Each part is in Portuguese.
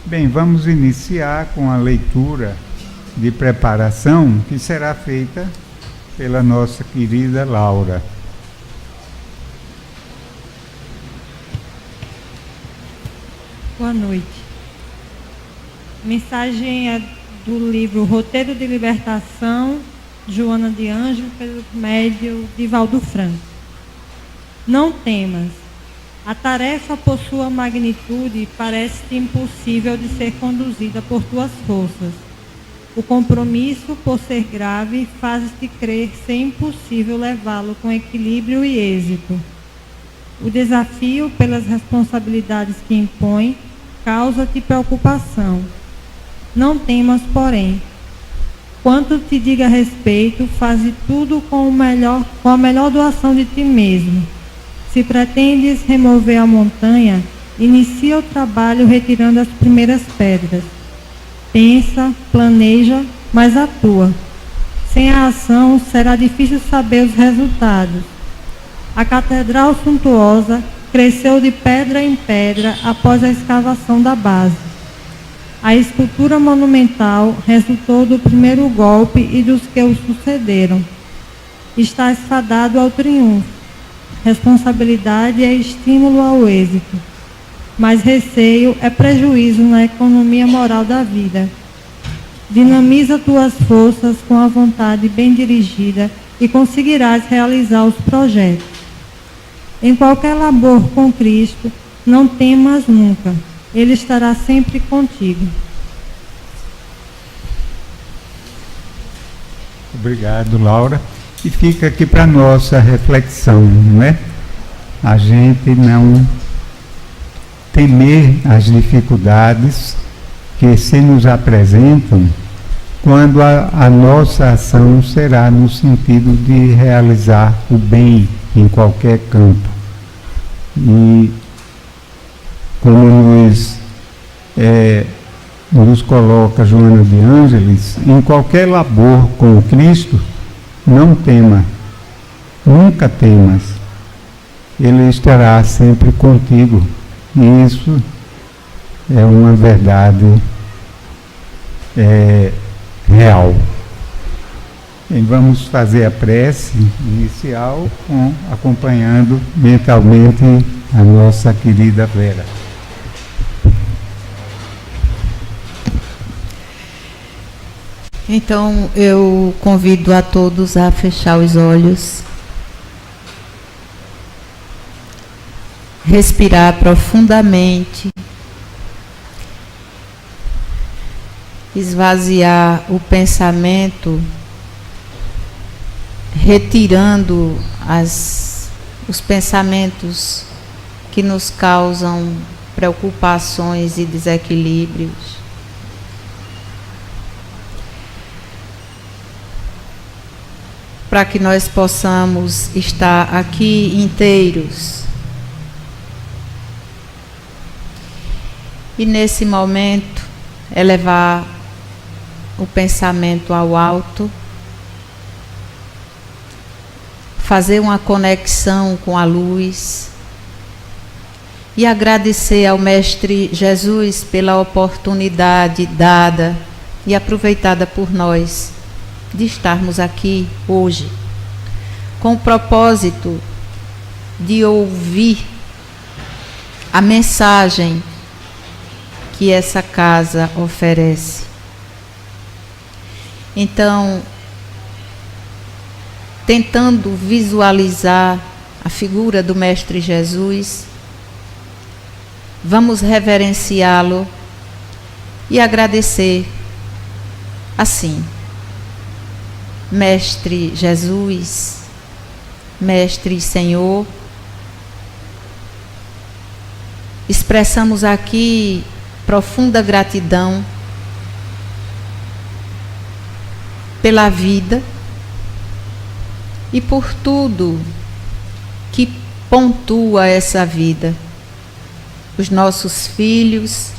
Bem, vamos iniciar com a leitura de preparação que será feita pela nossa querida Laura. Boa noite. A mensagem é do livro Roteiro de Libertação, Joana de Ângelo, pelo médio Divaldo Franco. Não temas. A tarefa, por sua magnitude, parece-te impossível de ser conduzida por tuas forças. O compromisso, por ser grave, faz-te crer ser impossível levá-lo com equilíbrio e êxito. O desafio, pelas responsabilidades que impõe, causa-te preocupação. Não temas, porém. Quanto te diga a respeito, faze tudo com a melhor doação de ti mesmo. Se pretendes remover a montanha, inicia o trabalho retirando as primeiras pedras. Pensa, planeja, mas atua. Sem a ação, será difícil saber os resultados. A catedral suntuosa cresceu de pedra em pedra após a escavação da base. A escultura monumental resultou do primeiro golpe e dos que o sucederam. Estás fadado ao triunfo. Responsabilidade é estímulo ao êxito, mas receio é prejuízo na economia moral da vida. Dinamiza tuas forças com a vontade bem dirigida e conseguirás realizar os projetos. Em qualquer labor com Cristo, não temas nunca. Ele estará sempre contigo. Obrigado, Laura. E fica aqui para nossa reflexão, não é? A gente não temer as dificuldades que se nos apresentam quando a nossa ação será no sentido de realizar o bem em qualquer campo. E como nos coloca Joana de Ângeles, em qualquer labor com Cristo, não tema, nunca temas, Ele estará sempre contigo. E isso é uma verdade real. E vamos fazer a prece inicial acompanhando mentalmente a nossa querida Vera. Então, eu convido a todos a fechar os olhos, respirar profundamente, esvaziar o pensamento, retirando os pensamentos que nos causam preocupações e desequilíbrios. Para que nós possamos estar aqui inteiros. E nesse momento, elevar o pensamento ao alto, fazer uma conexão com a luz e agradecer ao Mestre Jesus pela oportunidade dada e aproveitada por nós de estarmos aqui hoje, com o propósito de ouvir a mensagem que essa casa oferece. Então, tentando visualizar a figura do Mestre Jesus, vamos reverenciá-lo e agradecer assim: Mestre Jesus, Mestre Senhor, expressamos aqui profunda gratidão pela vida e por tudo que pontua essa vida, os nossos filhos,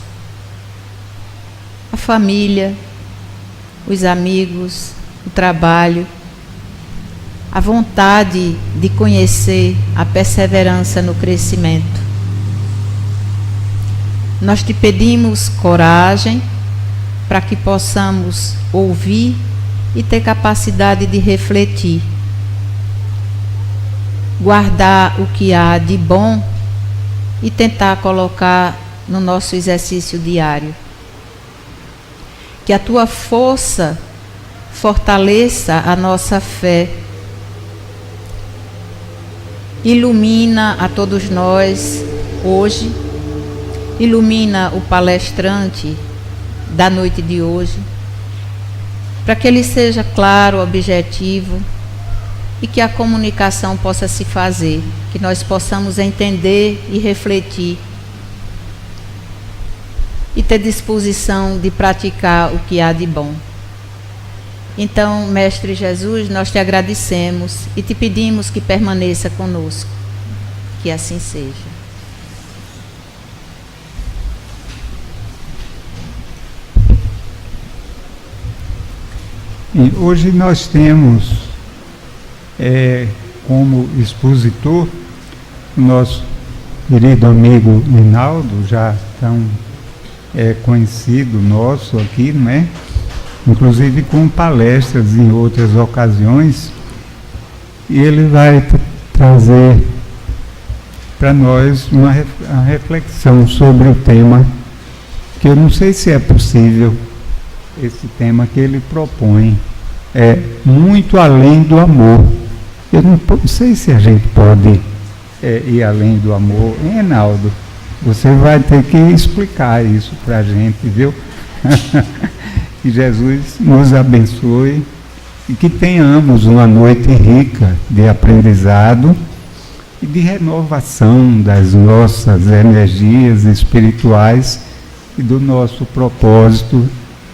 a família, os amigos, o trabalho, a vontade de conhecer, a perseverança no crescimento. nós te pedimos coragem para que possamos ouvir e ter capacidade de refletir, guardar o que há de bom e tentar colocar no nosso exercício diário. Que a tua força fortaleça a nossa fé, ilumina a todos nós hoje, ilumina o palestrante da noite de hoje, para que ele seja claro, objetivo e que a comunicação possa se fazer, que nós possamos entender e refletir e ter disposição de praticar o que há de bom. Então, Mestre Jesus, nós te agradecemos e te pedimos que permaneça conosco, que assim seja. E hoje nós temos como expositor o nosso querido amigo Hinaldo, já tão conhecido nosso aqui, não é? Inclusive com palestras em outras ocasiões, e ele vai trazer para nós uma reflexão sobre o tema, que eu não sei se é possível, esse tema que ele propõe, é muito além do amor. Eu não sei se a gente pode ir além do amor. Hein, Hinaldo? Você vai ter que explicar isso para a gente, viu? Que Jesus nos abençoe e que tenhamos uma noite rica de aprendizado e de renovação das nossas energias espirituais e do nosso propósito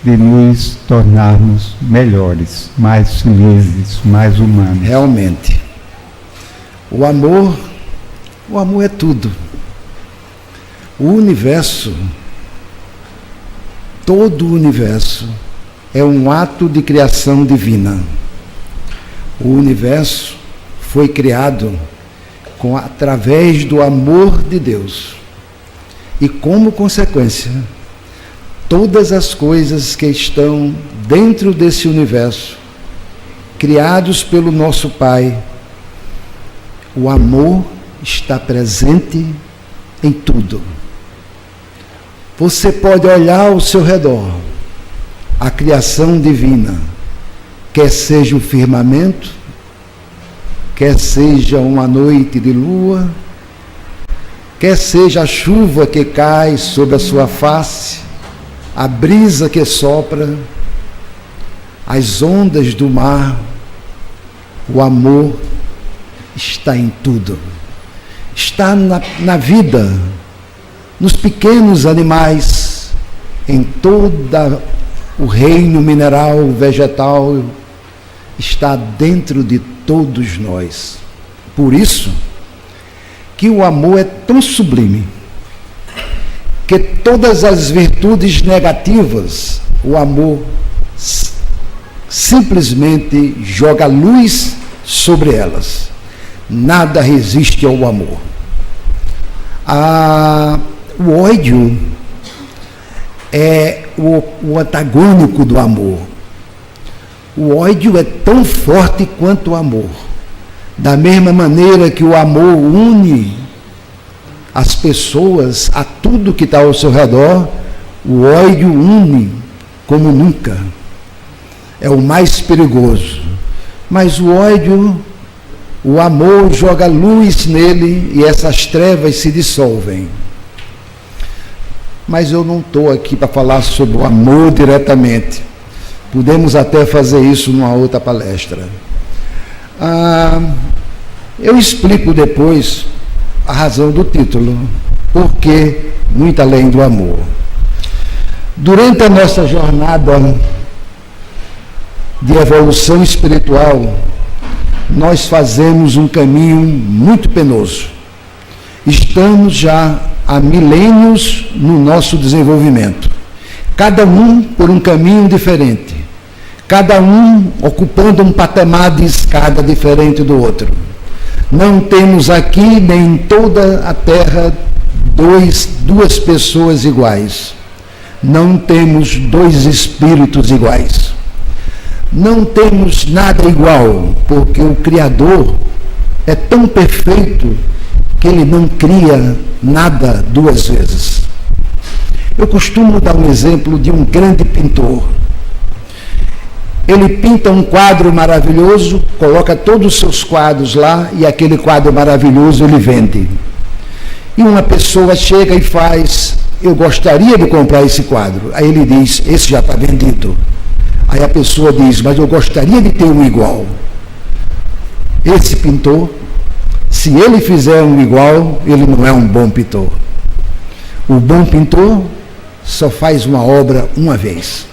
de nos tornarmos melhores, mais felizes, mais humanos. Realmente, o amor é tudo. O universo, todo o universo, é um ato de criação divina. O universo foi criado através do amor de Deus. E como consequência, todas as coisas que estão dentro desse universo, criados pelo nosso Pai, o amor está presente em tudo. Você pode olhar ao seu redor, a criação divina, quer seja o firmamento, quer seja uma noite de lua, quer seja a chuva que cai sobre a sua face, a brisa que sopra, as ondas do mar, o amor está em tudo. Está na vida, nos pequenos animais, em todo o reino mineral, vegetal, está dentro de todos nós. Por isso que o amor é tão sublime, que todas as virtudes negativas, o amor simplesmente joga luz sobre elas. Nada resiste ao amor. O ódio é o antagônico do amor. O ódio é tão forte quanto o amor. Da mesma maneira que o amor une as pessoas a tudo que está ao seu redor, o ódio une como nunca. É o mais perigoso. Mas o ódio, o amor joga luz nele e essas trevas se dissolvem. Mas eu não estou aqui para falar sobre o amor diretamente. Podemos até fazer isso numa outra palestra. Eu explico depois a razão do título, porque muito além do amor. Durante a nossa jornada de evolução espiritual, nós fazemos um caminho muito penoso. Estamos já há milênios no nosso desenvolvimento, cada um por um caminho diferente, cada um ocupando um patamar de escada diferente do outro. Não temos aqui nem em toda a Terra duas pessoas iguais. Não temos dois espíritos iguais. Não temos nada igual, porque o Criador é tão perfeito que ele não cria nada duas vezes. Eu costumo dar um exemplo de um grande pintor. Ele pinta um quadro maravilhoso, coloca todos os seus quadros lá, e aquele quadro maravilhoso ele vende. E uma pessoa chega e faz: eu gostaria de comprar esse quadro. Aí ele diz: esse já está vendido. Aí a pessoa diz: mas eu gostaria de ter um igual. Esse pintor, se ele fizer um igual, ele não é um bom pintor. O bom pintor só faz uma obra uma vez.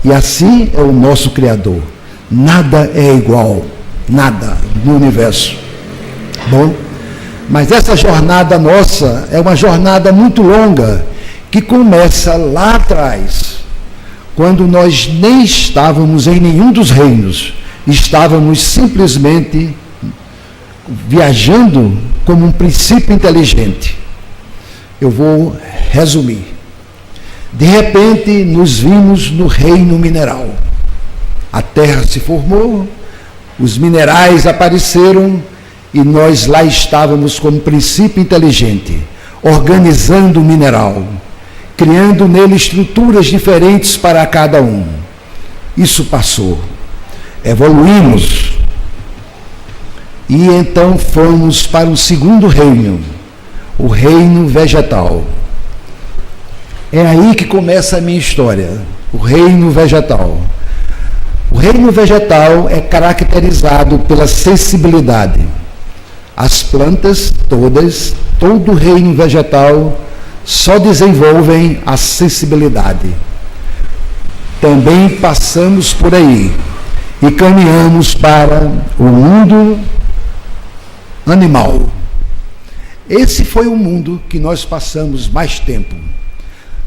E assim é o nosso Criador. Nada é igual, nada no universo. Bom, mas essa jornada nossa é uma jornada muito longa, que começa lá atrás, quando nós nem estávamos em nenhum dos reinos, estávamos simplesmente viajando como um princípio inteligente. Eu vou resumir. De repente, nos vimos no reino mineral. A terra se formou, os minerais apareceram e nós lá estávamos como princípio inteligente, organizando o mineral, criando nele estruturas diferentes para cada um. Isso passou. Evoluímos. E então fomos para o segundo reino, o reino vegetal. É aí que começa a minha história, o reino vegetal. O reino vegetal é caracterizado pela sensibilidade. As plantas todas, todo o reino vegetal, só desenvolvem a sensibilidade. Também passamos por aí e caminhamos para o mundo animal. Esse foi o mundo que nós passamos mais tempo.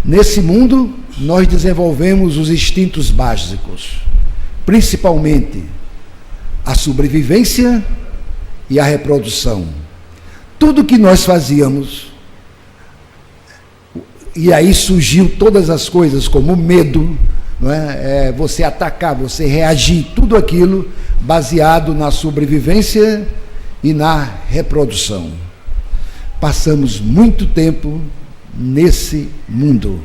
Nesse mundo, nós desenvolvemos os instintos básicos, principalmente a sobrevivência e a reprodução. Tudo que nós fazíamos, e aí surgiu todas as coisas, como o medo, não é? Você atacar, você reagir, tudo aquilo baseado na sobrevivência e na reprodução. Passamos muito tempo nesse mundo,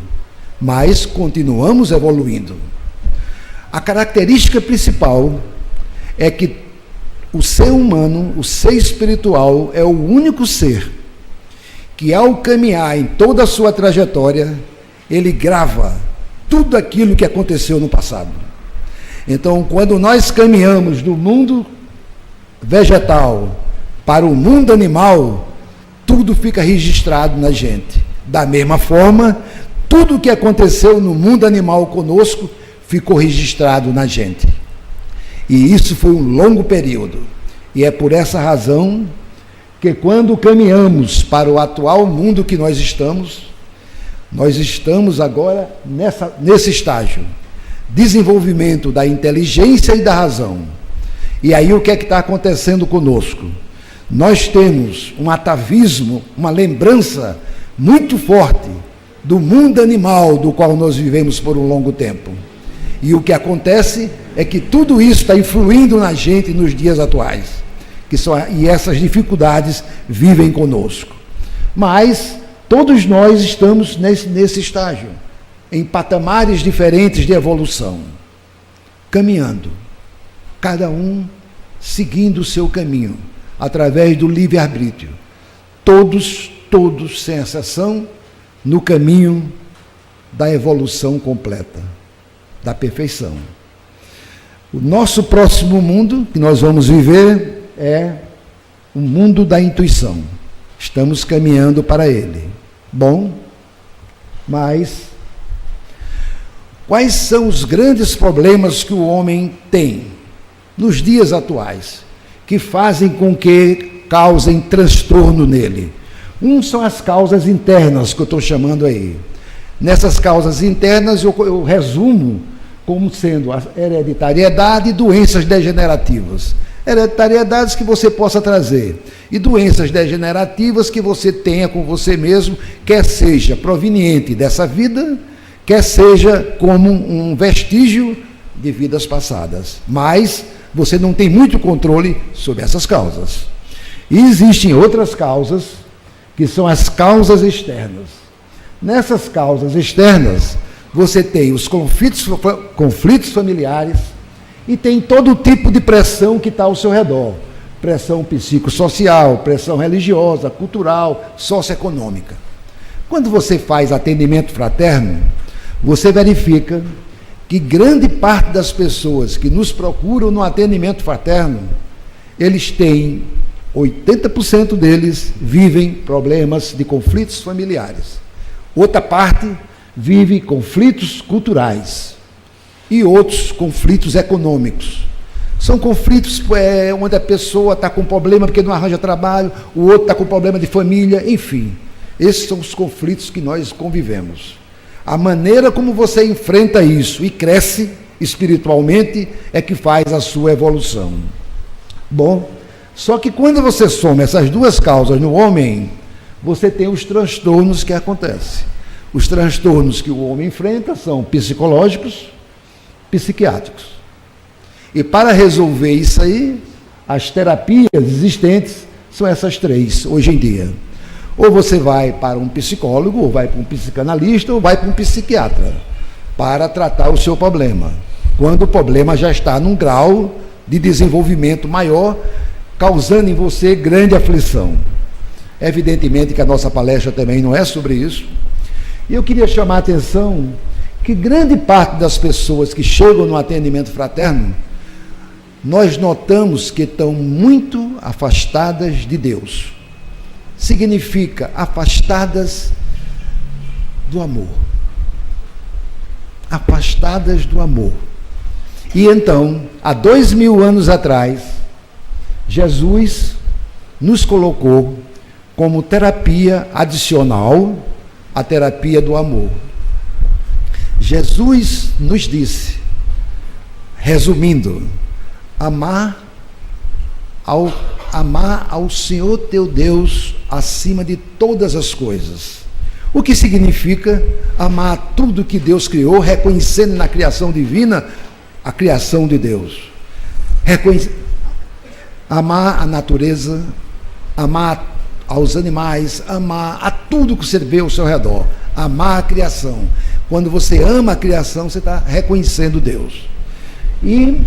mas continuamos evoluindo. A característica principal é que o ser humano, o ser espiritual, é o único ser que, ao caminhar em toda a sua trajetória, ele grava tudo aquilo que aconteceu no passado. Então, quando nós caminhamos do mundo vegetal para o mundo animal, tudo fica registrado na gente. Da mesma forma, tudo o que aconteceu no mundo animal conosco ficou registrado na gente. E isso foi um longo período. E é por essa razão que, quando caminhamos para o atual mundo que nós estamos agora nesse estágio: desenvolvimento da inteligência e da razão. E aí o que é que está acontecendo conosco? Nós temos um atavismo, uma lembrança muito forte do mundo animal do qual nós vivemos por um longo tempo. E o que acontece é que tudo isso está influindo na gente nos dias atuais. E essas dificuldades vivem conosco. Mas todos nós estamos nesse estágio, em patamares diferentes de evolução, caminhando, cada um seguindo o seu caminho, através do livre-arbítrio. Todos, sem exceção, no caminho da evolução completa, da perfeição. O nosso próximo mundo que nós vamos viver é o mundo da intuição. Estamos caminhando para ele. Bom, mas quais são os grandes problemas que o homem tem nos dias atuais, que fazem com que causem transtorno nele? São as causas internas que eu estou chamando aí. Nessas causas internas eu resumo como sendo a hereditariedade e doenças degenerativas. Hereditariedades que você possa trazer e doenças degenerativas que você tenha com você mesmo, quer seja proveniente dessa vida, quer seja como um vestígio de vidas passadas. Mas você não tem muito controle sobre essas causas. E existem outras causas, que são as causas externas. Nessas causas externas, você tem os conflitos familiares e tem todo tipo de pressão que está ao seu redor. Pressão psicossocial, pressão religiosa, cultural, socioeconômica. Quando você faz atendimento fraterno, você verifica que grande parte das pessoas que nos procuram no atendimento fraterno, eles têm, 80% deles vivem problemas de conflitos familiares. Outra parte vive conflitos culturais e outros conflitos econômicos. São conflitos onde a pessoa está com problema porque não arranja trabalho, o outro está com problema de família, enfim. Esses são os conflitos que nós convivemos. A maneira como você enfrenta isso e cresce espiritualmente é que faz a sua evolução. Bom, só que quando você soma essas duas causas no homem, você tem os transtornos que acontecem. Os transtornos que o homem enfrenta são psicológicos, psiquiátricos. E para resolver isso aí, as terapias existentes são essas três hoje em dia. Ou você vai para um psicólogo, ou vai para um psicanalista, ou vai para um psiquiatra, para tratar o seu problema. Quando o problema já está num grau de desenvolvimento maior, causando em você grande aflição. Evidentemente que a nossa palestra também não é sobre isso. E eu queria chamar a atenção que grande parte das pessoas que chegam no atendimento fraterno, nós notamos que estão muito afastadas de Deus. Significa afastadas do amor. Afastadas do amor. E então, há 2000 anos atrás, Jesus nos colocou como terapia adicional à terapia do amor. Jesus nos disse, resumindo, amar ao Senhor teu Deus acima de todas as coisas. O que significa amar tudo que Deus criou, reconhecendo na criação divina a criação de Deus. Amar a natureza, amar aos animais, amar a tudo que você vê ao seu redor, amar a criação. Quando você ama a criação, você está reconhecendo Deus. E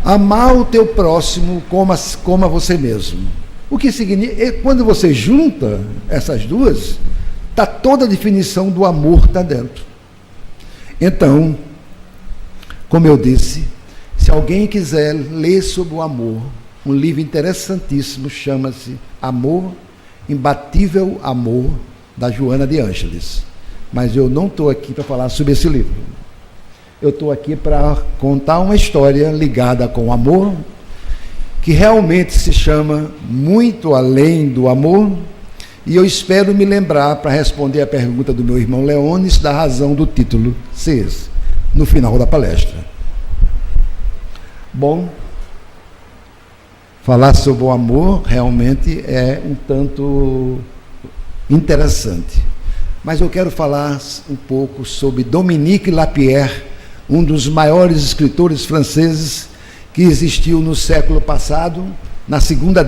amar o teu próximo como a você mesmo. O que significa, quando você junta essas duas, está toda a definição do amor está dentro. Então, como eu disse, se alguém quiser ler sobre o amor, um livro interessantíssimo, chama-se Amor, Imbatível Amor, da Joana de Ângeles. Mas eu não estou aqui para falar sobre esse livro. Eu estou aqui para contar uma história ligada com o amor, que realmente se chama Muito Além do Amor, e eu espero me lembrar para responder a pergunta do meu irmão Leones, da razão do título ser esse, no final da palestra. Bom, falar sobre o amor realmente é um tanto interessante, mas eu quero falar um pouco sobre Dominique Lapierre, um dos maiores escritores franceses que existiu no século passado, na segunda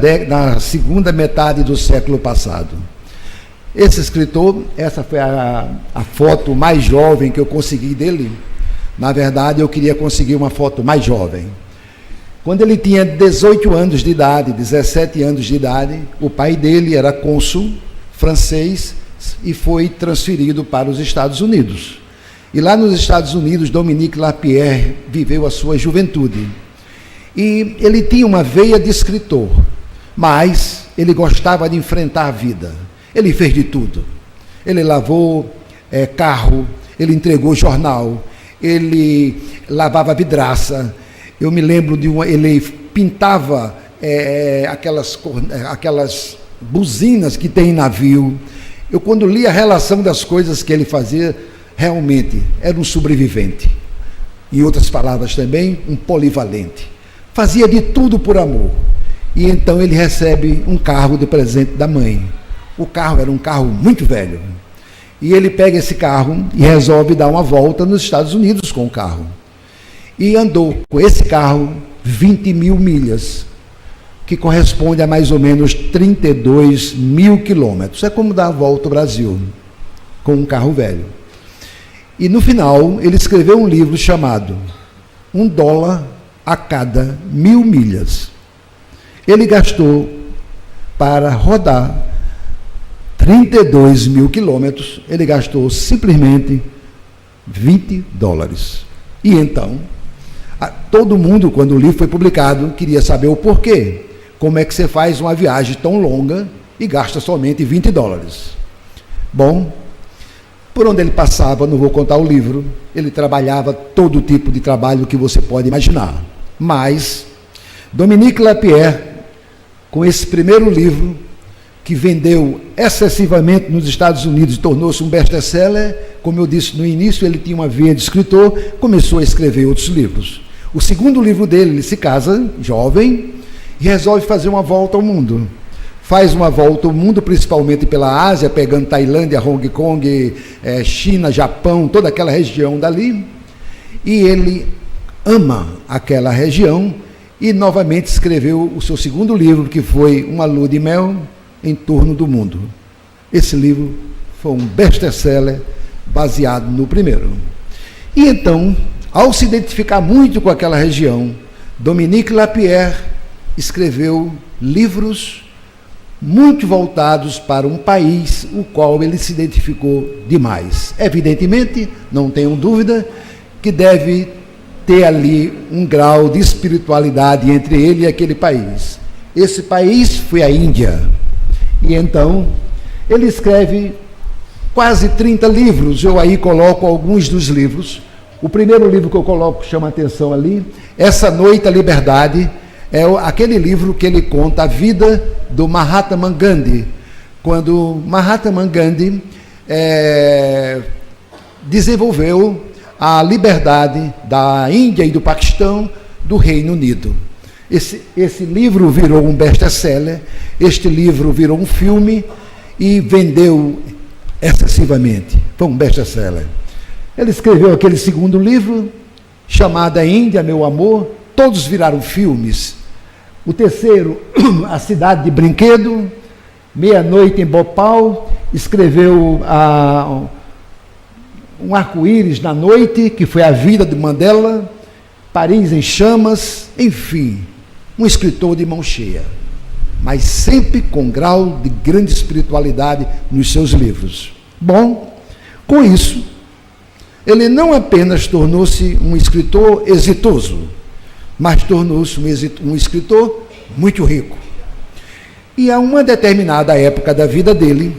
metade do século passado. Esse escritor, essa foi a foto mais jovem que eu consegui dele. Na verdade, eu queria conseguir uma foto mais jovem. Quando ele tinha 18 anos de idade, 17 anos de idade, o pai dele era cônsul francês e foi transferido para os Estados Unidos. E lá nos Estados Unidos, Dominique Lapierre viveu a sua juventude. E ele tinha uma veia de escritor, mas ele gostava de enfrentar a vida. Ele fez de tudo. Ele lavou carro, ele entregou jornal, ele lavava vidraça. Eu me lembro ele pintava aquelas buzinas que tem em navio. Eu, quando li a relação das coisas que ele fazia, realmente era um sobrevivente. Em outras palavras também, um polivalente. Fazia de tudo por amor. E então ele recebe um carro de presente da mãe. O carro era um carro muito velho. E ele pega esse carro e resolve dar uma volta nos Estados Unidos com o carro. E andou com esse carro 20 mil milhas, que corresponde a mais ou menos 32 mil quilômetros. É como dar a volta ao Brasil com um carro velho. E no final, ele escreveu um livro chamado $1 a cada 1000 milhas. Ele gastou para rodar 32 mil quilômetros, ele gastou simplesmente $20. E então, todo mundo, quando o livro foi publicado, queria saber o porquê. Como é que você faz uma viagem tão longa e gasta somente $20? Bom, por onde ele passava, não vou contar o livro, ele trabalhava todo tipo de trabalho que você pode imaginar. Mas Dominique Lapierre, com esse primeiro livro, que vendeu excessivamente nos Estados Unidos e tornou-se um best-seller, como eu disse no início, ele tinha uma veia de escritor, começou a escrever outros livros. O segundo livro dele, ele se casa, jovem, e resolve fazer uma volta ao mundo. Faz uma volta ao mundo, principalmente pela Ásia, pegando Tailândia, Hong Kong, China, Japão, toda aquela região dali, e ele ama aquela região, e novamente escreveu o seu segundo livro, que foi Uma Lua de Mel em Torno do Mundo. Esse livro foi um best-seller baseado no primeiro. E então, ao se identificar muito com aquela região, Dominique Lapierre escreveu livros muito voltados para um país o qual ele se identificou demais. Evidentemente, não tenho dúvida, que deve ter ali um grau de espiritualidade entre ele e aquele país. Esse país foi a Índia. E então, ele escreve quase 30 livros, eu aí coloco alguns dos livros. O primeiro livro que eu coloco, chama a atenção ali, Essa Noite a Liberdade, é aquele livro que ele conta a vida do Mahatma Gandhi, quando Mahatma Gandhi desenvolveu a liberdade da Índia e do Paquistão do Reino Unido. Esse livro virou um best-seller, este livro virou um filme e vendeu excessivamente, foi um best-seller. Ele escreveu aquele segundo livro, chamado A Índia, Meu Amor, todos viraram filmes. O terceiro, A Cidade de Brinquedo, Meia-Noite em Bhopal, escreveu Um Arco-Íris na Noite, que foi a vida de Mandela, Paris em Chamas, enfim, um escritor de mão cheia, mas sempre com grau de grande espiritualidade nos seus livros. Bom, com isso, ele não apenas tornou-se um escritor exitoso, mas tornou-se um escritor muito rico. E a uma determinada época da vida dele,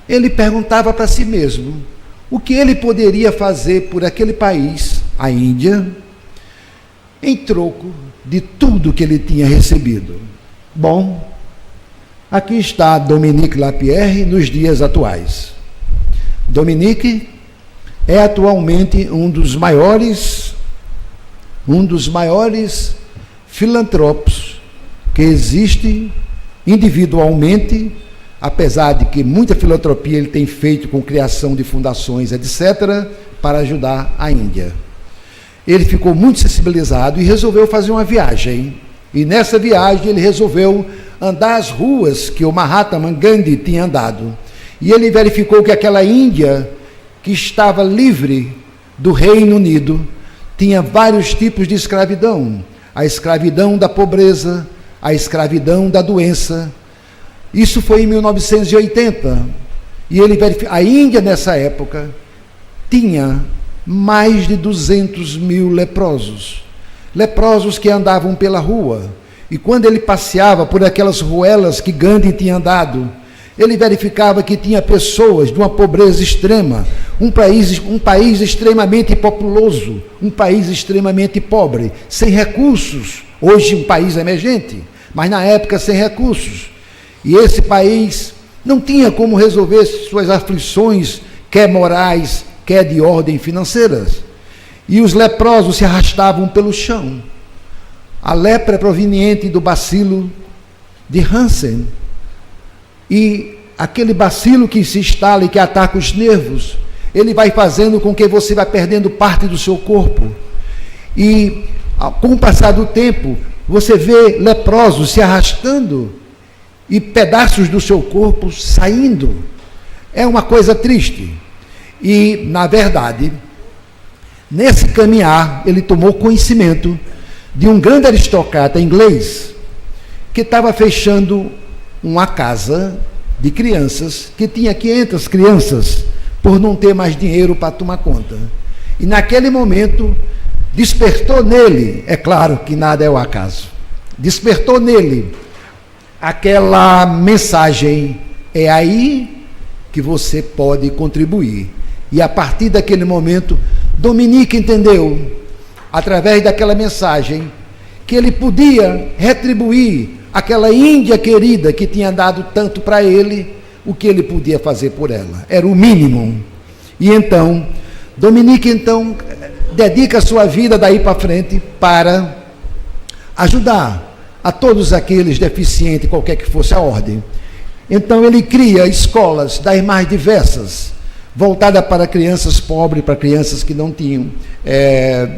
ele perguntava para si mesmo o que ele poderia fazer por aquele país, a Índia, em troco de tudo que ele tinha recebido. Bom, aqui está Dominique Lapierre nos dias atuais. Dominique é atualmente um dos maiores filantropos que existe individualmente, apesar de que muita filantropia ele tem feito com criação de fundações, etc., para ajudar a Índia. Ele ficou muito sensibilizado e resolveu fazer uma viagem. E nessa viagem ele resolveu andar as ruas que o Mahatma Gandhi tinha andado. E ele verificou que aquela Índia, que estava livre do Reino Unido, tinha vários tipos de escravidão. A escravidão da pobreza, a escravidão da doença. Isso foi em 1980. E a Índia, nessa época, tinha mais de 200 mil leprosos. Leprosos que andavam pela rua. E quando ele passeava por aquelas ruelas que Gandhi tinha andado, ele verificava que tinha pessoas de uma pobreza extrema, um país extremamente populoso, um país extremamente pobre, sem recursos. Hoje um país emergente, mas na época sem recursos. E esse país não tinha como resolver suas aflições, quer morais, quer de ordem financeiras. e os leprosos se arrastavam pelo chão. A lepra é proveniente do bacilo de Hansen, e aquele bacilo que se instala e que ataca os nervos, ele vai fazendo com que você vá perdendo parte do seu corpo, e com o passar do tempo, você vê leprosos se arrastando e pedaços do seu corpo saindo. É uma coisa triste. E, na verdade, nesse caminhar, ele tomou conhecimento de um grande aristocrata inglês que estava fechando uma casa de crianças, que tinha 500 crianças, por não ter mais dinheiro para tomar conta. E naquele momento, despertou nele, é claro que nada é o acaso, despertou nele aquela mensagem: é aí que você pode contribuir. E a partir daquele momento, Dominique entendeu, através daquela mensagem, que ele podia retribuir aquela Índia querida que tinha dado tanto para ele, o que ele podia fazer por ela. Era o mínimo. E então, Dominique dedica a sua vida daí para frente para ajudar a todos aqueles deficientes, qualquer que fosse a ordem. Então ele cria escolas das mais diversas, voltada para crianças pobres, para crianças que não tinham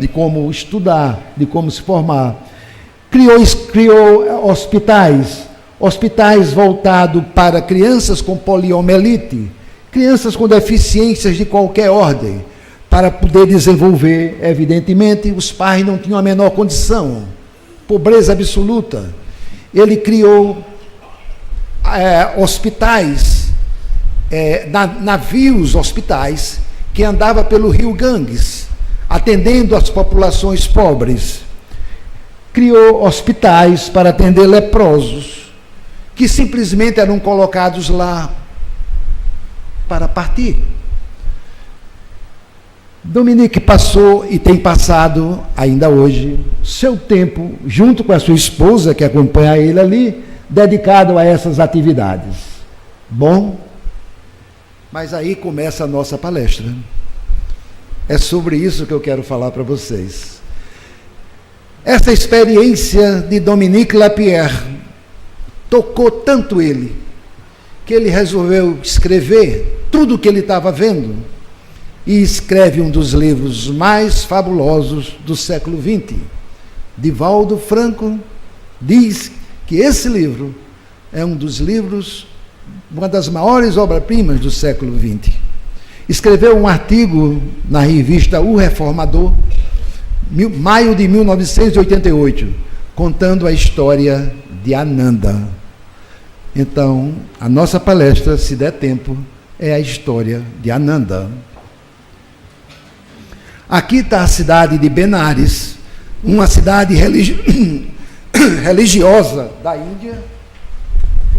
de como estudar, de como se formar. Criou hospitais voltados para crianças com poliomielite, crianças com deficiências de qualquer ordem, para poder desenvolver. Evidentemente, os pais não tinham a menor condição, pobreza absoluta. Ele criou hospitais, navios hospitais, que andavam pelo rio Ganges, atendendo as populações pobres. Criou hospitais para atender leprosos, que simplesmente eram colocados lá para partir. Dominique passou e tem passado ainda hoje seu tempo, junto com a sua esposa, que acompanha ele ali, dedicado a essas atividades. Bom, mas aí começa a nossa palestra. É sobre isso que eu quero falar para vocês. Essa experiência de Dominique Lapierre tocou tanto ele, que ele resolveu escrever tudo o que ele estava vendo, e escreve um dos livros mais fabulosos do século XX. Divaldo Franco diz que esse livro é um dos livros, uma das maiores obras-primas do século XX. Escreveu um artigo na revista O Reformador, maio de 1988, contando a história de Ananda. Então, a nossa palestra, se der tempo, é a história de Ananda. Aqui está a cidade de Benares, uma cidade religiosa da Índia,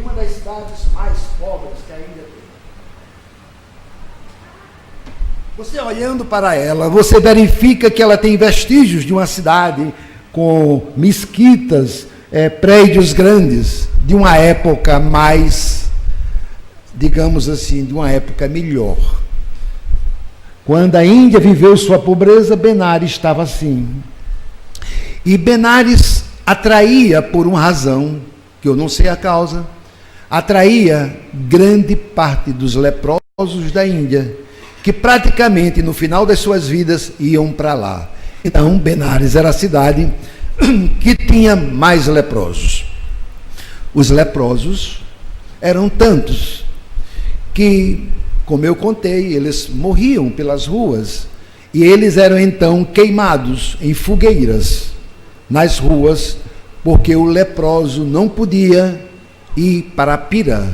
uma das cidades mais pobres que a Índia tem. Você olhando para ela, você verifica que ela tem vestígios de uma cidade com mesquitas, prédios grandes, de uma época mais, digamos assim, de uma época melhor. Quando a Índia viveu sua pobreza, Benares estava assim. E Benares atraía, por uma razão, que eu não sei a causa, atraía grande parte dos leprosos da Índia, que praticamente no final das suas vidas iam para lá. Então, Benares era a cidade que tinha mais leprosos. Os leprosos eram tantos que, como eu contei, eles morriam pelas ruas, e eles eram então queimados em fogueiras nas ruas, porque o leproso não podia ir para a pira,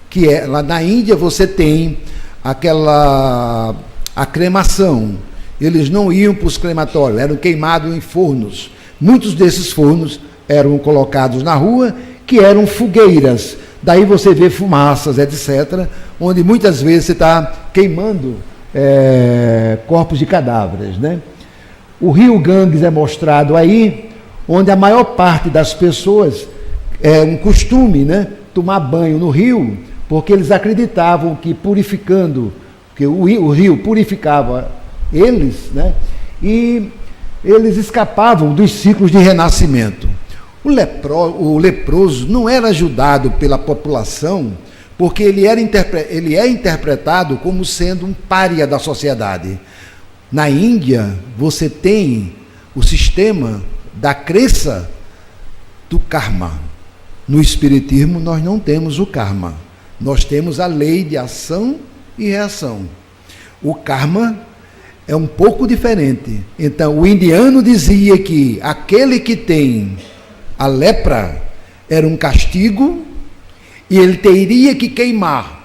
que é lá na Índia. Você tem a cremação. Eles não iam para os crematórios, eram queimados em fornos. Muitos desses fornos eram colocados na rua, que eram fogueiras. Daí você vê fumaças, etc., onde muitas vezes você está queimando corpos de cadáveres, né? O rio Ganges é mostrado aí, onde a maior parte das pessoas é um costume, né, tomar banho no rio, porque eles acreditavam que purificando, que o rio purificava eles, né, e eles escapavam dos ciclos de renascimento. O leproso não era ajudado pela população, porque ele é interpretado como sendo um pária da sociedade. Na Índia, você tem o sistema da crença do karma. No Espiritismo, nós não temos o karma. Nós temos a lei de ação e reação. O karma é um pouco diferente. Então, o indiano dizia que aquele que tem a lepra era um castigo e ele teria que queimar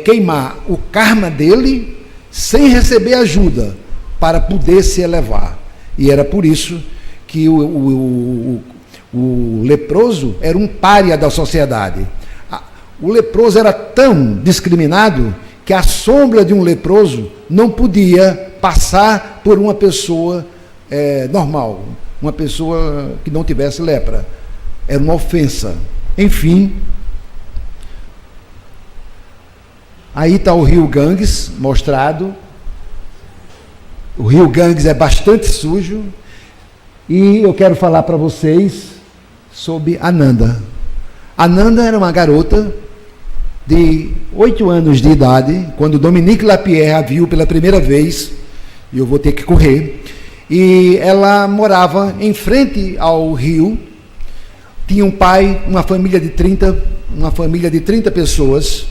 queimar o karma dele sem receber ajuda para poder se elevar. E era por isso que o leproso era um pária da sociedade. O leproso era tão discriminado que a sombra de um leproso não podia passar por uma pessoa normal, uma pessoa que não tivesse lepra. Era uma ofensa. Enfim, aí está o rio Ganges mostrado. O rio Ganges é bastante sujo. E eu quero falar para vocês sobre Ananda. Ananda era uma garota de 8 anos de idade, quando Dominique Lapierre a viu pela primeira vez, e eu vou ter que correr, e ela morava em frente ao rio. Tinha um pai, uma família de 30 pessoas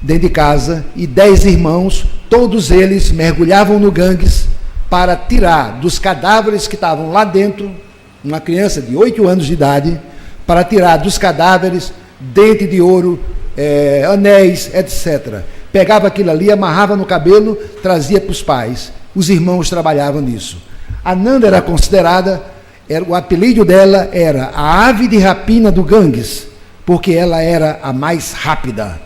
dentro de casa, e 10 irmãos, todos eles mergulhavam no Ganges para tirar dos cadáveres que estavam lá dentro, uma criança de 8 anos de idade, para tirar dos cadáveres dente de ouro, anéis, etc. Pegava aquilo ali, amarrava no cabelo, trazia para os pais. Os irmãos trabalhavam nisso. Ananda era considerada, o apelido dela era a ave de rapina do Ganges, porque ela era a mais rápida,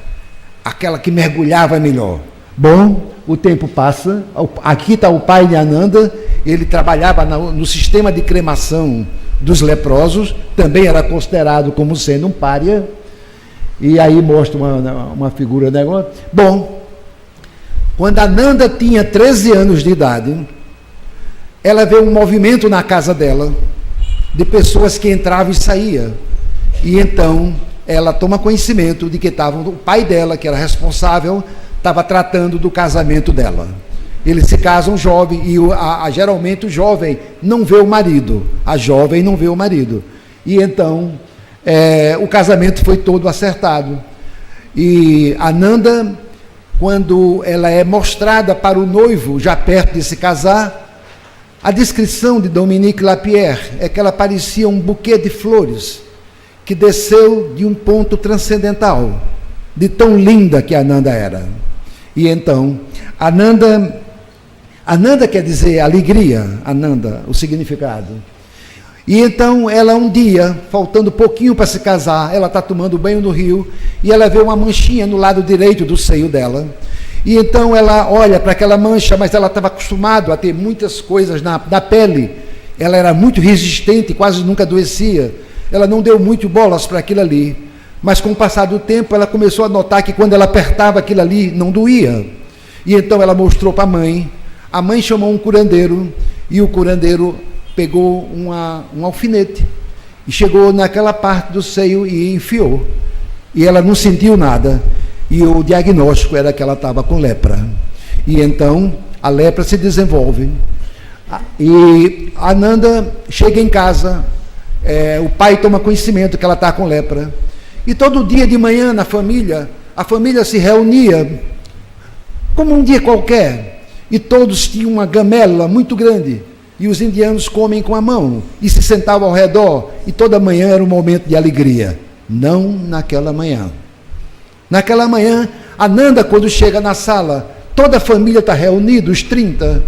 aquela que mergulhava melhor. Bom, o tempo passa. Aqui está o pai de Ananda. Ele trabalhava no sistema de cremação dos leprosos, também era considerado como sendo um pária. E aí mostra uma figura do negócio. Bom, quando Ananda tinha 13 anos de idade, ela vê um movimento na casa dela, de pessoas que entravam e saíam. E então ela toma conhecimento de que o pai dela, que era responsável, estava tratando do casamento dela. Eles se casam jovem, e geralmente o jovem não vê o marido, a jovem não vê o marido. E então o casamento foi todo acertado. E Ananda, quando ela é mostrada para o noivo, já perto de se casar, a descrição de Dominique Lapierre é que ela parecia um buquê de flores que desceu de um ponto transcendental, de tão linda que Ananda era. E então, Ananda quer dizer alegria, Ananda, o significado. E então ela um dia, faltando pouquinho para se casar, ela está tomando banho no rio, e ela vê uma manchinha no lado direito do seio dela. E então ela olha para aquela mancha, mas ela estava acostumada a ter muitas coisas na pele. Ela era muito resistente, quase nunca adoecia. Ela não deu muito bolas para aquilo ali. Mas com o passar do tempo, ela começou a notar que quando ela apertava aquilo ali, não doía. E então ela mostrou para a mãe. A mãe chamou um curandeiro, e o curandeiro pegou um alfinete e chegou naquela parte do seio e enfiou. E ela não sentiu nada. E o diagnóstico era que ela estava com lepra. E então a lepra se desenvolve. E Ananda chega em casa, o pai toma conhecimento que ela está com lepra. E todo dia de manhã a família se reunia, como um dia qualquer, e todos tinham uma gamela muito grande, e os indianos comem com a mão, e se sentavam ao redor, e toda manhã era um momento de alegria. Não naquela manhã. Naquela manhã, Ananda, quando chega na sala, toda a família está reunida, os 30,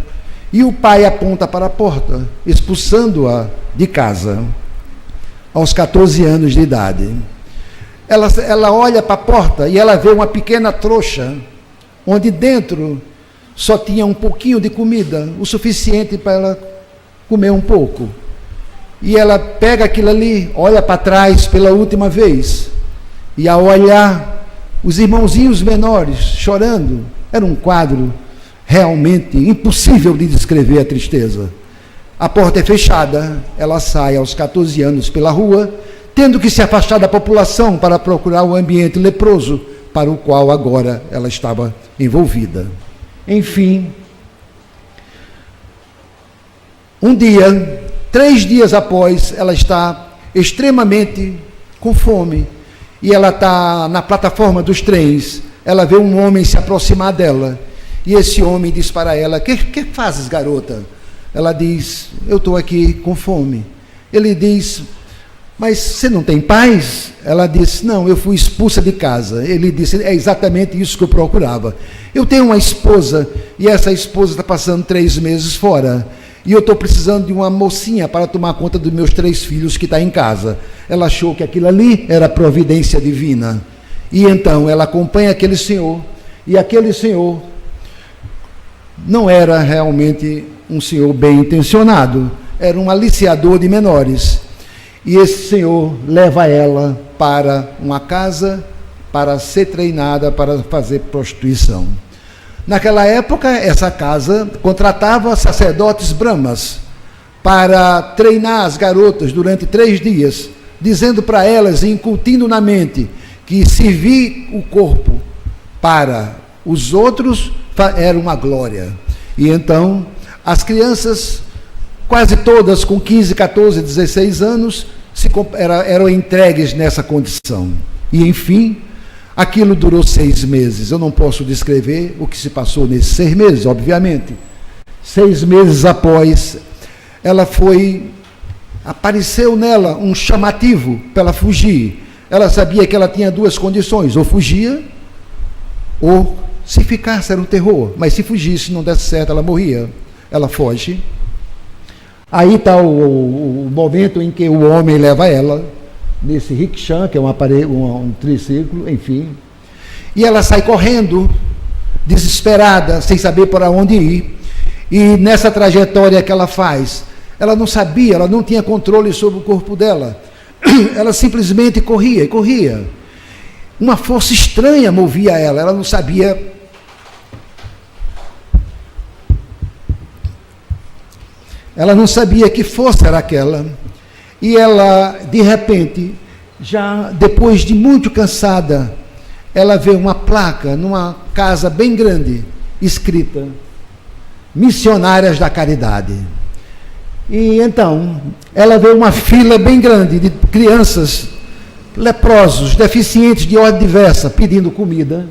e o pai aponta para a porta, expulsando-a de casa, aos 14 anos de idade. Ela olha para a porta e ela vê uma pequena trouxa, onde dentro só tinha um pouquinho de comida, o suficiente para ela comer um pouco. E ela pega aquilo ali, olha para trás pela última vez, e ao olhar, os irmãozinhos menores chorando, era um quadro realmente impossível de descrever a tristeza. A porta é fechada, ela sai aos 14 anos pela rua, tendo que se afastar da população para procurar o ambiente leproso para o qual agora ela estava envolvida. Enfim, um dia, 3 dias após, ela está extremamente com fome, e ela está na plataforma dos trens. Ela vê um homem se aproximar dela, e esse homem diz para ela: que fazes, garota? Ela diz: eu estou aqui com fome. Ele diz: mas você não tem paz? Ela disse: não, eu fui expulsa de casa. Ele disse: é exatamente isso que eu procurava. Eu tenho uma esposa, e essa esposa está passando 3 meses fora, e eu estou precisando de uma mocinha para tomar conta dos meus 3 filhos que está em casa. Ela achou que aquilo ali era providência divina, e então ela acompanha aquele senhor, e aquele senhor não era realmente um senhor bem intencionado, era um aliciador de menores. E esse senhor leva ela para uma casa para ser treinada para fazer prostituição. Naquela época, essa casa contratava sacerdotes brahmas para treinar as garotas durante 3 dias, dizendo para elas, incutindo na mente, que servir o corpo para os outros era uma glória. E então, as crianças, quase todas com 15, 14, 16 anos, eram entregues nessa condição. E, enfim, aquilo durou 6 meses. Eu não posso descrever o que se passou nesses 6 meses, obviamente. 6 meses após, apareceu nela um chamativo para ela fugir. Ela sabia que ela tinha 2 condições: ou fugia, ou se ficasse era um terror. Mas se fugisse, não desse certo, ela morria. Ela foge. Aí está o momento em que o homem leva ela nesse rickshaw, que é um triciclo, enfim, e ela sai correndo, desesperada, sem saber para onde ir. E nessa trajetória que ela faz, ela não sabia, ela não tinha controle sobre o corpo dela, ela simplesmente corria e corria. Uma força estranha movia ela não sabia. Ela não sabia que força era aquela. E ela, de repente, já depois de muito cansada, ela vê uma placa numa casa bem grande, escrita: Missionárias da Caridade. E então, ela vê uma fila bem grande de crianças, leprosos, deficientes de ordem diversa, pedindo comida.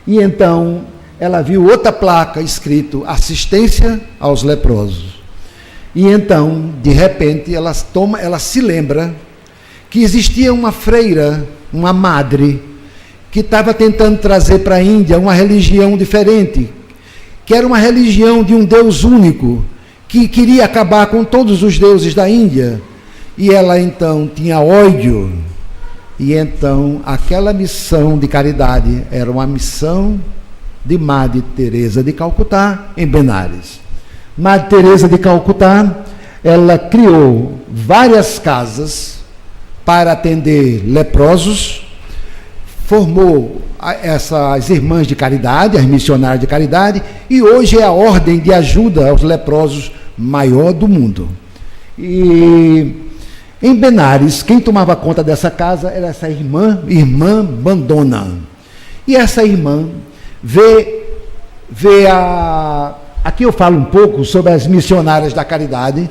E então, ela viu outra placa escrito: Assistência aos leprosos. E então, de repente, ela se lembra que existia uma freira, uma madre, que estava tentando trazer para a Índia uma religião diferente, que era uma religião de um Deus único, que queria acabar com todos os deuses da Índia. E ela então tinha ódio. E então aquela missão de caridade era uma missão de Madre Teresa de Calcutá, em Benares. Madre Teresa de Calcutá, ela criou várias casas para atender leprosos, formou essas irmãs de caridade, as missionárias de caridade, e hoje é a ordem de ajuda aos leprosos maior do mundo. E em Benares, quem tomava conta dessa casa era essa irmã Bandona. E essa irmã aqui eu falo um pouco sobre as missionárias da caridade,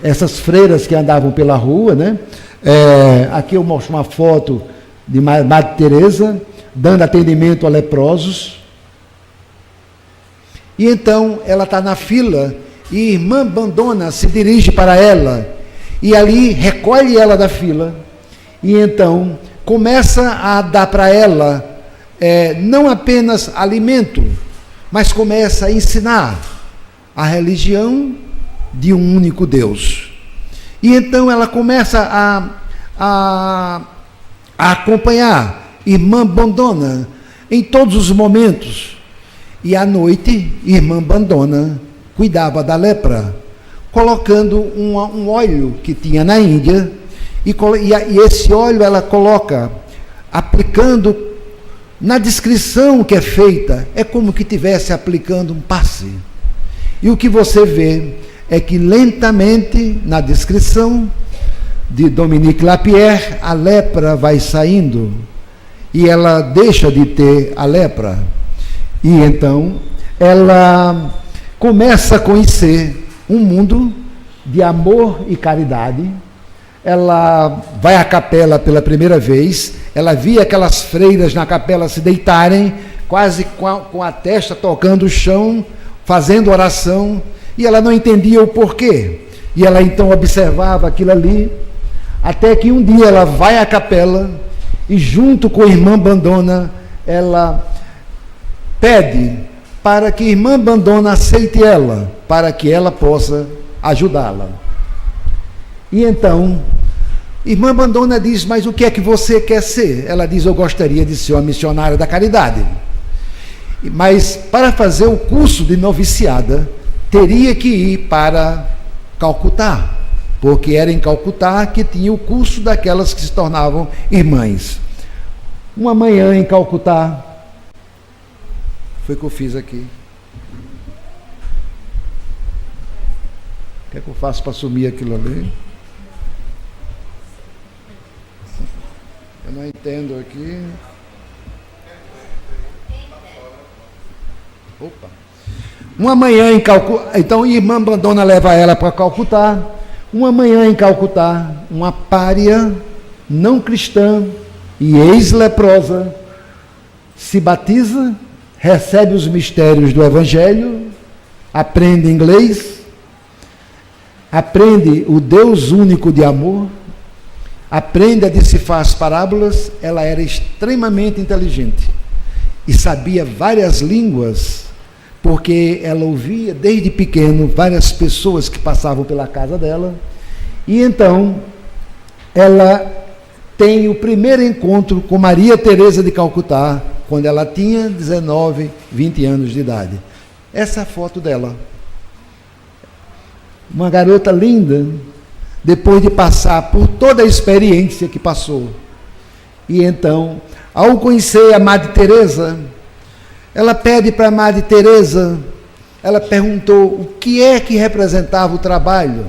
essas freiras que andavam pela rua, né? Aqui eu mostro uma foto de Madre Teresa dando atendimento a leprosos. E então ela está na fila e irmã Bandona se dirige para ela e ali recolhe ela da fila e então começa a dar para ela não apenas alimento, mas começa a ensinar a religião de um único Deus. E então ela começa a acompanhar irmã Bandona em todos os momentos. E à noite, irmã Bandona cuidava da lepra, colocando um óleo que tinha na Índia, e esse óleo ela coloca, aplicando na descrição que é feita, é como que estivesse aplicando um passe. E o que você vê é que lentamente, na descrição de Dominique Lapierre, a lepra vai saindo e ela deixa de ter a lepra. E então ela começa a conhecer um mundo de amor e caridade. Ela vai à capela pela primeira vez, ela via aquelas freiras na capela se deitarem, quase com a testa tocando o chão, fazendo oração, e ela não entendia o porquê. E ela então observava aquilo ali, até que um dia ela vai à capela e junto com a irmã Bandona, ela pede para que a irmã Bandona aceite ela, para que ela possa ajudá-la. E então, irmã Bandona diz, mas o que é que você quer ser? Ela diz, eu gostaria de ser uma missionária da caridade. Mas para fazer o curso de noviciada, teria que ir para Calcutá, porque era em Calcutá que tinha o curso daquelas que se tornavam irmãs. Uma manhã em Calcutá, foi o que eu fiz aqui. O que é que eu faço para assumir aquilo ali? Eu não entendo aqui. Opa. Uma manhã em Calcutá, então a irmã Bandona leva ela para Calcutá. Uma manhã em Calcutá, uma pária não cristã e ex-leprosa se batiza, recebe os mistérios do Evangelho, aprende inglês, aprende o Deus único de amor, aprende a decifrar as parábolas. Ela era extremamente inteligente e sabia várias línguas, porque ela ouvia desde pequeno várias pessoas que passavam pela casa dela. E então ela tem o primeiro encontro com Maria Teresa de Calcutá, quando ela tinha 19, 20 anos de idade. Essa é a foto dela. Uma garota linda, depois de passar por toda a experiência que passou. E então, ao conhecer a Madre Teresa, ela pede para a Madre Teresa, ela perguntou o que é que representava o trabalho.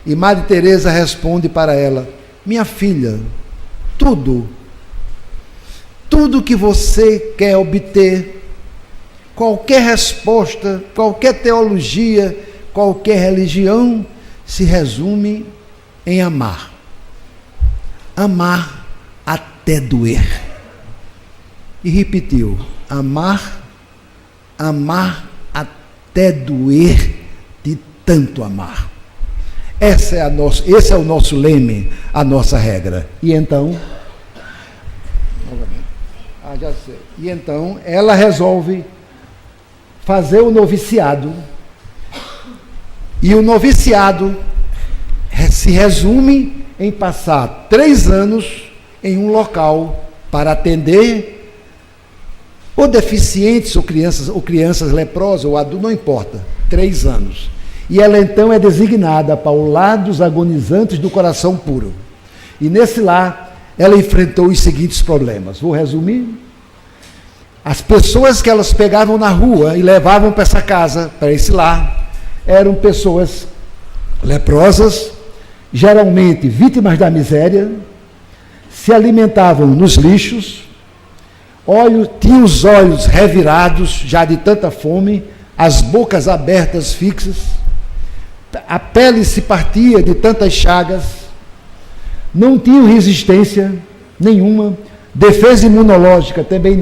E Madre Teresa responde para ela, minha filha, tudo que você quer obter, qualquer resposta, qualquer teologia, qualquer religião, se resume em amar. Amar até doer. E repetiu, amar até doer de tanto amar. Esse é o nosso leme, a nossa regra. E então, já sei. E então ela resolve fazer o noviciado. E o noviciado se resume em passar 3 anos em um local para atender ou deficientes, ou crianças leprosas, ou adultos, não importa, 3 anos. E ela então é designada para o lar dos agonizantes do coração puro. E nesse lar, ela enfrentou os seguintes problemas. Vou resumir. As pessoas que elas pegavam na rua e levavam para essa casa, para esse lar, eram pessoas leprosas, geralmente vítimas da miséria, se alimentavam nos lixos, tinham os olhos revirados, já de tanta fome, as bocas abertas fixas, a pele se partia de tantas chagas, não tinham resistência nenhuma, defesa imunológica também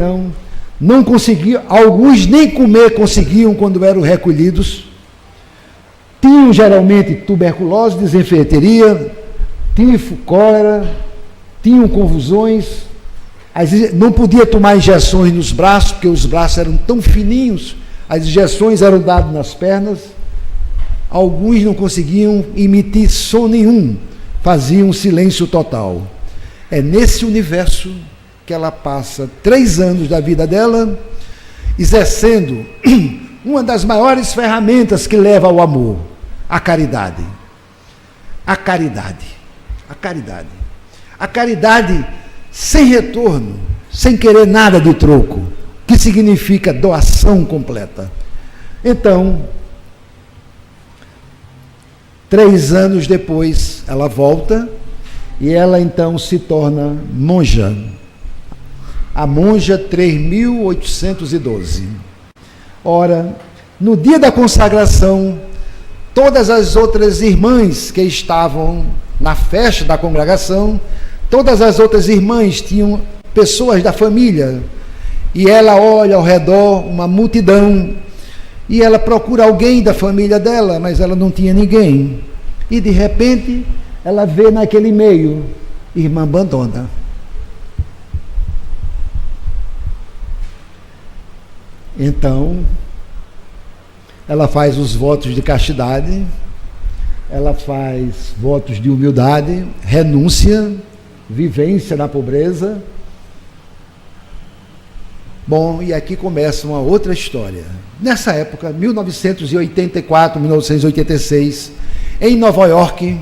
não conseguiam, alguns nem comer conseguiam quando eram recolhidos, tinham geralmente tuberculose, desenfeiteria, tifo, cólera, tinham convulsões, não podia tomar injeções nos braços, porque os braços eram tão fininhos, as injeções eram dadas nas pernas, alguns não conseguiam emitir som nenhum, faziam um silêncio total. É nesse universo que ela passa 3 anos da vida dela, exercendo uma das maiores ferramentas que leva ao amor, a caridade. A caridade. A caridade. A caridade sem retorno, sem querer nada de troco, que significa doação completa. Então, 3 anos depois, ela volta e ela então se torna monja. A monja 3812. Ora, no dia da consagração, todas as outras irmãs que estavam na festa da congregação, todas as outras irmãs tinham pessoas da família, e ela olha ao redor uma multidão, e ela procura alguém da família dela, mas ela não tinha ninguém, e de repente ela vê naquele meio irmã Abandona. Então ela faz os votos de castidade, ela faz votos de humildade, renúncia, vivência na pobreza. Bom, e aqui começa uma outra história. Nessa época, 1984, 1986, em Nova York,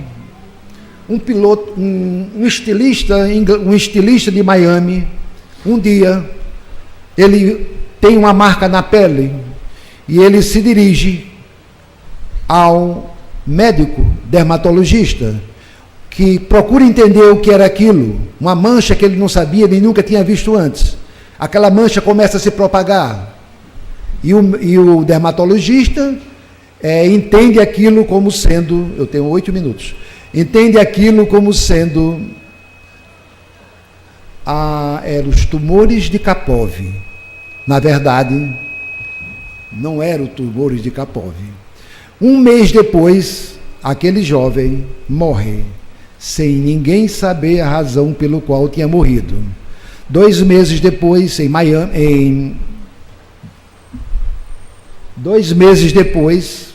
um estilista de Miami, um dia, ele tem uma marca na pele e ele se dirige ao médico dermatologista, que procura entender o que era aquilo, uma mancha que ele não sabia nem nunca tinha visto antes. Aquela mancha começa a se propagar e o dermatologista entende aquilo como sendo, eu tenho 8 minutos, entende aquilo como sendo eram os tumores de Kapov. Na verdade, não eram tumores de Kapov. 1 mês depois, aquele jovem morre, sem ninguém saber a razão pelo qual tinha morrido. 2 meses depois, em Miami, 2 meses depois,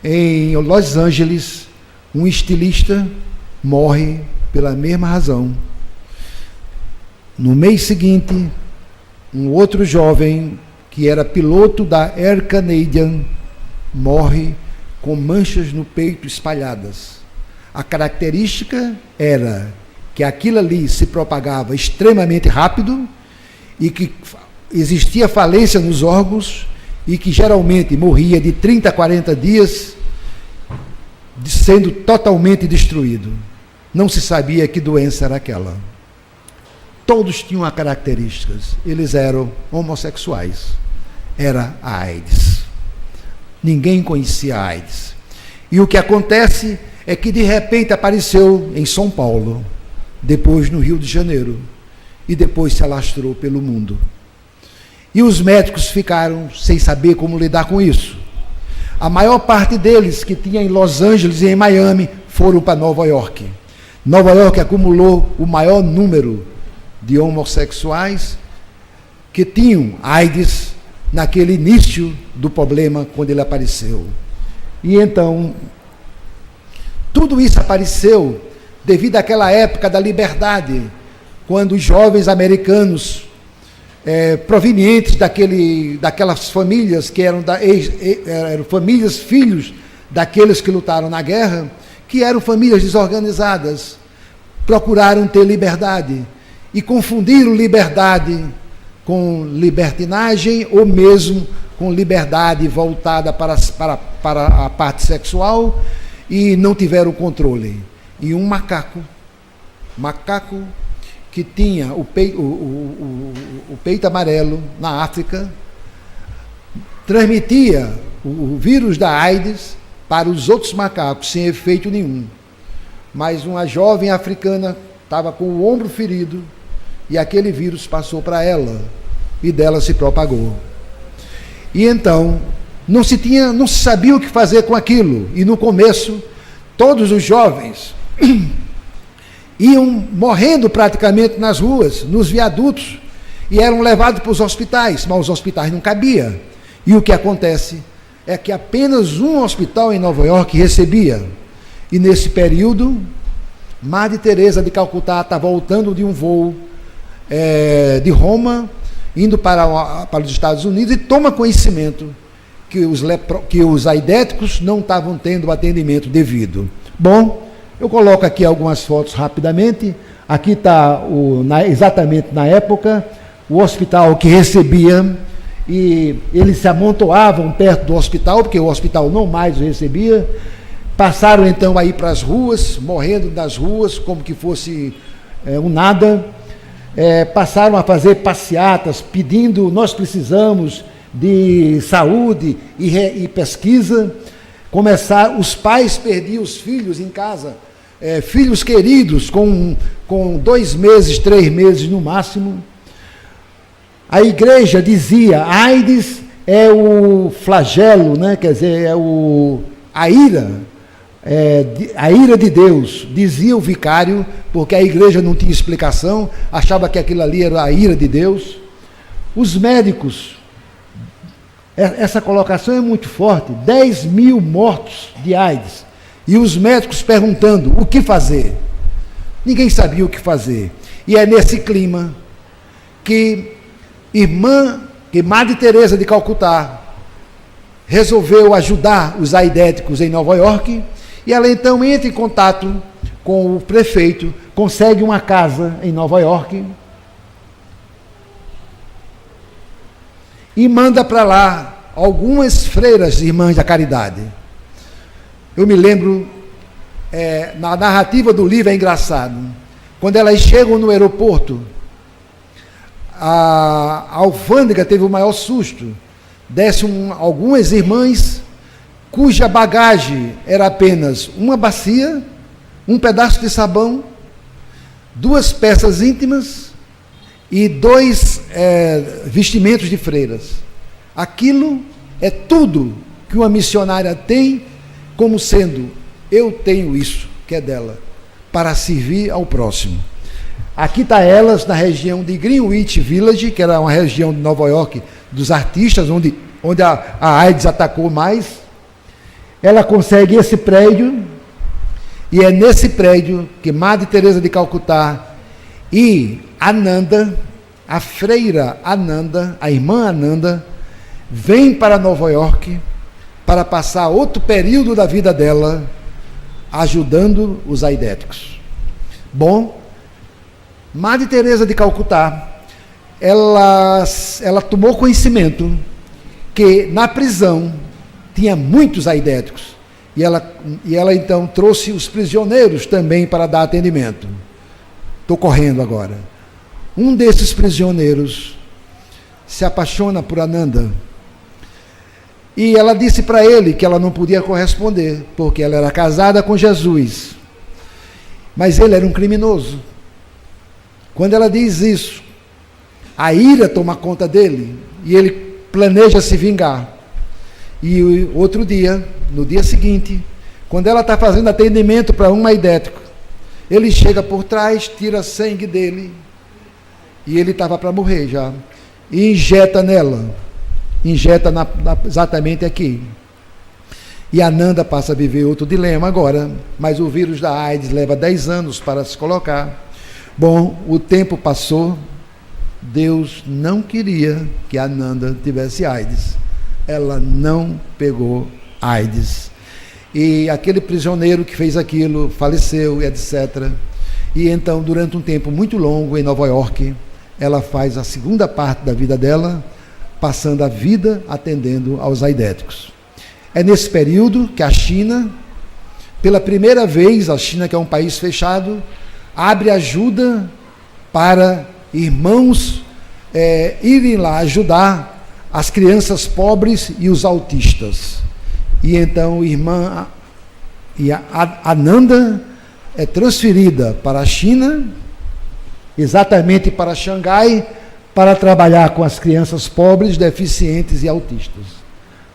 em Los Angeles, um estilista morre pela mesma razão. No mês seguinte, um outro jovem, que era piloto da Air Canadian, morre com manchas no peito espalhadas. A característica era que aquilo ali se propagava extremamente rápido e que existia falência nos órgãos e que geralmente morria de 30 a 40 dias sendo totalmente destruído. Não se sabia que doença era aquela. Todos tinham as características. Eles eram homossexuais. Era a AIDS. Ninguém conhecia a AIDS. E o que acontece é que de repente apareceu em São Paulo, depois no Rio de Janeiro, e depois se alastrou pelo mundo. E os médicos ficaram sem saber como lidar com isso. A maior parte deles, que tinha em Los Angeles e em Miami, foram para Nova York. Nova York acumulou o maior número de homossexuais que tinham AIDS naquele início do problema, quando ele apareceu. E então, tudo isso apareceu devido àquela época da liberdade, quando os jovens americanos provenientes daquelas famílias que eram famílias, filhos daqueles que lutaram na guerra, que eram famílias desorganizadas, procuraram ter liberdade e confundiram liberdade com libertinagem ou mesmo com liberdade voltada para a parte sexual, e não tiveram controle. E um macaco que tinha o peito amarelo na África, transmitia o vírus da AIDS para os outros macacos, sem efeito nenhum. Mas uma jovem africana estava com o ombro ferido, e aquele vírus passou para ela, e dela se propagou. E então, não se sabia o que fazer com aquilo, e no começo, todos os jovens iam morrendo praticamente nas ruas, nos viadutos, e eram levados para os hospitais, mas os hospitais não cabiam. E o que acontece é que apenas um hospital em Nova York recebia. E nesse período, Madre Teresa de Calcutá está voltando de um voo de Roma, indo para os Estados Unidos, e toma conhecimento que os aidéticos não estavam tendo o atendimento devido. Bom, eu coloco aqui algumas fotos rapidamente. Aqui está exatamente na época, o hospital que recebia, e eles se amontoavam perto do hospital, porque o hospital não mais o recebia. Passaram então a ir para as ruas, morrendo nas ruas, como que fosse um nada. Passaram a fazer passeatas, pedindo, nós precisamos de saúde e pesquisa. Os pais perdiam os filhos em casa, filhos queridos, com 2 meses, 3 meses no máximo. A igreja dizia, AIDS é o flagelo, né? Quer dizer, a ira de Deus, dizia o vicário, porque a igreja não tinha explicação, achava que aquilo ali era a ira de Deus. Os médicos, essa colocação é muito forte, 10 mil mortos de AIDS, e os médicos perguntando o que fazer. Ninguém sabia o que fazer. E é nesse clima que Madre Teresa de Calcutá resolveu ajudar os aidéticos em Nova York, e ela então entra em contato com o prefeito, consegue uma casa em Nova York e manda para lá algumas freiras irmãs da caridade. Eu me lembro, na narrativa do livro é engraçado, quando elas chegam no aeroporto, a alfândega teve o maior susto. Descem algumas irmãs cuja bagagem era apenas uma bacia, um pedaço de sabão, 2 peças íntimas e 2 vestimentos de freiras. Aquilo é tudo que uma missionária tem, como sendo, eu tenho isso, que é dela, para servir ao próximo. Aqui está elas na região de Greenwich Village, que era uma região de Nova York dos artistas, onde a AIDS atacou mais. Ela consegue esse prédio, e é nesse prédio que Madre Teresa de Calcutá e Ananda, a freira Ananda, a irmã Ananda, vem para Nova York para passar outro período da vida dela ajudando os aidéticos. Bom, Madre Teresa de Calcutá, ela tomou conhecimento que na prisão tinha muitos aidéticos, e ela então trouxe os prisioneiros também para dar atendimento. Estou correndo agora. Um desses prisioneiros se apaixona por Ananda, e ela disse para ele que ela não podia corresponder, porque ela era casada com Jesus, mas ele era um criminoso. Quando ela diz isso, a ira toma conta dele, e ele planeja se vingar. E outro dia, no dia seguinte, quando ela está fazendo atendimento para um aidético, ele chega por trás, tira sangue dele, e ele estava para morrer já, e injeta nela, exatamente aqui. E Ananda passa a viver outro dilema agora, mas o vírus da AIDS leva 10 anos para se colocar. Bom, o tempo passou, Deus não queria que Ananda tivesse AIDS. Ela não pegou AIDS. E aquele prisioneiro que fez aquilo faleceu, etc. E então, durante um tempo muito longo em Nova York, ela faz a segunda parte da vida dela, passando a vida atendendo aos aidéticos. É nesse período que a China, pela primeira vez, a China, que é um país fechado, abre ajuda para irmãos irem lá ajudar as crianças pobres e os autistas. E então irmã Ananda é transferida para a China, exatamente para Xangai, para trabalhar com as crianças pobres, deficientes e autistas.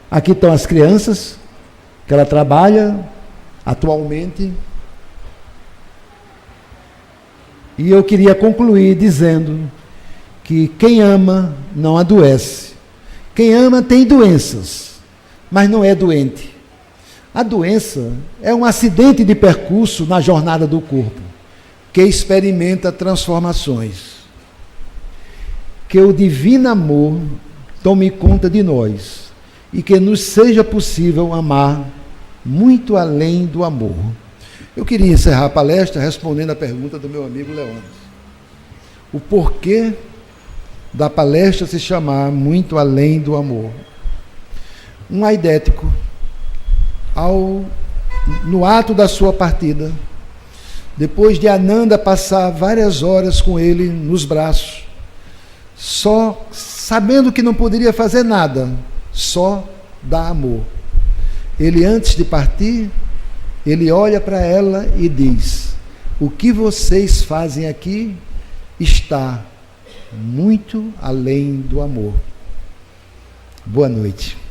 Aqui estão as crianças que ela trabalha atualmente. E eu queria concluir dizendo que quem ama não adoece. Quem ama tem doenças, mas não é doente. A doença é um acidente de percurso na jornada do corpo, que experimenta transformações. Que o divino amor tome conta de nós e que nos seja possível amar muito além do amor. Eu queria encerrar a palestra respondendo a pergunta do meu amigo Leônidas. O porquê da palestra se chamar Muito Além do Amor. Um aidético, no ato da sua partida, depois de Ananda passar várias horas com ele nos braços, só sabendo que não poderia fazer nada, só dar amor. Ele, antes de partir, ele olha para ela e diz: o que vocês fazem aqui está muito além do amor. Boa noite.